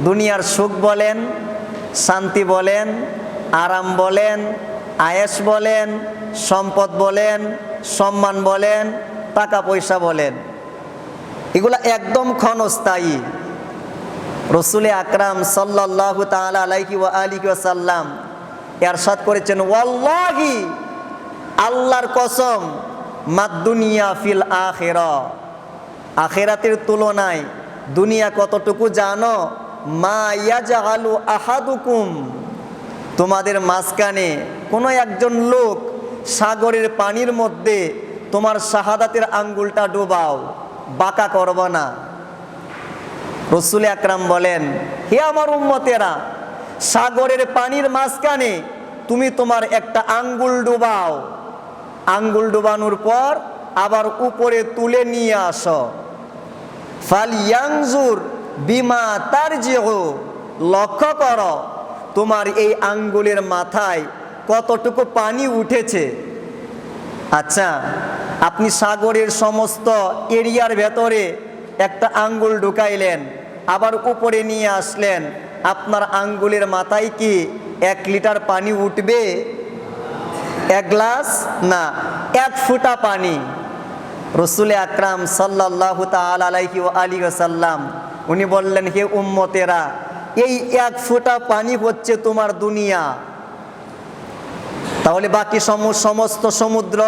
দুনিয়ার সুখ বলেন, শান্তি বলেন, আরাম বলেন, আয়েশ বলেন, সম্পদ বলেন, সম্মান বলেন, টাকা পয়সা বলেন, এগুলা একদম ক্ষণস্থায়ী। রসুল আকরাম সাল্লাল্লাহু তাআলা আলাইহি ওয়া আলিহি ওয়াসাল্লাম ইরশাদ করেছেন, ওয়াল্লাহি, আল্লাহর কসম, মাদ-দুনিয়া ফিল আখিরাহ, আখিরাতের তুলনায় দুনিয়া কতটুকু জানো? মা ইয়াজআলু আহাদুকুম, তোমাদের মাঝখানে কোনো একজন লোক সাগরের পানির মধ্যে তোমার শাহাদাতের আঙ্গুলটা ডুবাও, বাঁকা করব না। রসুল আকরাম বলেন, হে আমার উম্মতেরা, সাগরের পানির মাঝখানে তুমি তোমার একটা আঙ্গুল ডুবাও, আঙ্গুল ডুবানোর পর আবার উপরে তুলে নিয়ে আসো। ফালইয়ানজুর বিমা তারজিউ, লক্ষ্য করো তোমার এই আঙ্গুলের মাথায় কতটুকু পানি উঠেছে। আচ্ছা, আপনি সাগরের সমস্ত এরিয়ার ভেতরে একটা আঙ্গুল ঢুকাইলেন, আবার উপরে নিয়ে আসলেন, আপনার আঙ্গুলের মাথায় কি 1 লিটার পানি উঠবে? 1 গ্লাস না, 1 ফুটা পানি। রসুল আকরাম সাল্লাল্লাহু তাআলা আলাইহি ওয়া আলিহি ওয়াসাল্লাম উনি বললেন, হে উম্মতেরা, এই 1 ফুটা পানি হচ্ছে তোমার দুনিয়া। তাহলে বাকি সমস্ত সমুদ্র,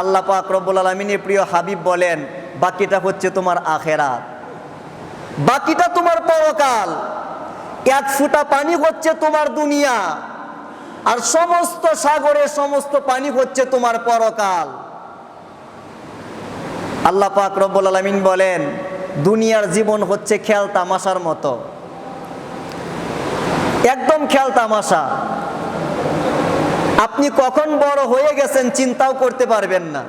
আল্লাহ পাক রব্বুল আলামিনের প্রিয় হাবিব বলেন, বাকিটা হচ্ছে তোমার আখিরাত, বাকিটা তোমার পরকাল। 1 ফুটা পানি হচ্ছে তোমার দুনিয়া, আর সমস্ত সাগরের সমস্ত পানি হচ্ছে তোমার পরকাল। আল্লাহ পাক রব্বুল আলামিন বলেন, দুনিয়ার জীবন হচ্ছে খেল তামাশার মতো, একদম খেল তামাশা। আপনি কখন বড় হয়ে গেছেন চিন্তাও করতে পারবেন না।